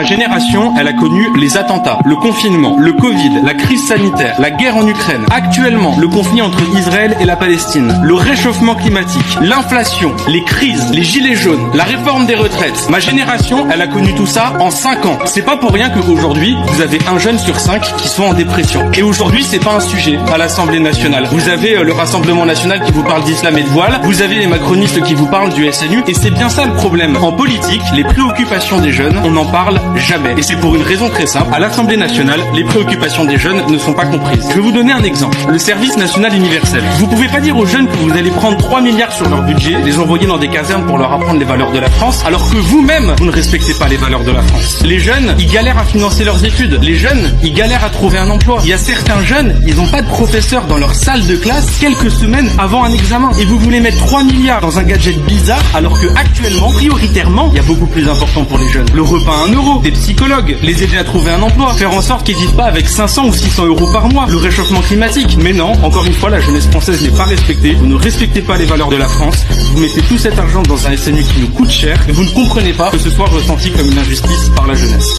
génération, elle a connu les attentats, le confinement, le Covid, la crise sanitaire, la guerre en Ukraine. Actuellement, le conflit entre Israël et la Palestine, le réchauffement climatique, l'inflation, les crises, les gilets jaunes, la réforme des retraites. Ma génération, elle a connu tout ça en 5 ans. C'est pas pour rien qu'aujourd'hui, vous avez un jeune sur 5 qui sont en dépression. Et aujourd'hui, c'est pas un sujet à l'Assemblée nationale. Vous avez le Rassemblement national qui vous parle d'islam et de voile, vous avez les macronistes qui vous parlent du SNU, et c'est bien ça le problème. En politique, les préoccupations des jeunes, on n'en parle jamais. Et c'est pour une raison très simple. À l'Assemblée nationale, les préoccupations des jeunes ne sont pas comprises. Je vais vous donner un exemple. Le service national universel. Vous pouvez pas dire aux jeunes que vous allez prendre 3 milliards sur leur budget, les envoyer dans des casernes pour leur apprendre les valeurs de la France, alors que vous-même, vous ne respectez pas les valeurs de la France. Les jeunes, ils galèrent à financer leurs études. Les jeunes, ils galèrent à trouver un emploi. Il y a certains jeunes, ils n'ont pas de professeur dans leur salle de classe quelques semaines avant un examen. Et vous voulez mettre 3 milliards dans un gadget bizarre, alors que actuellement, prioritairement, il y a beaucoup plus important pour les jeunes. Le repas à 1 euro, des psychologues, les aider à trouver un emploi, faire en sorte qu'ils vivent pas avec 500 ou 600 euros par mois, le réchauffement climatique. Mais non, encore une fois, la jeunesse française n'est pas respectée. Vous ne respectez pas les valeurs de la France. Vous mettez tout cet argent dans un SNU qui nous coûte cher et vous ne comprenez pas que ce soit ressenti comme une injustice par la jeunesse.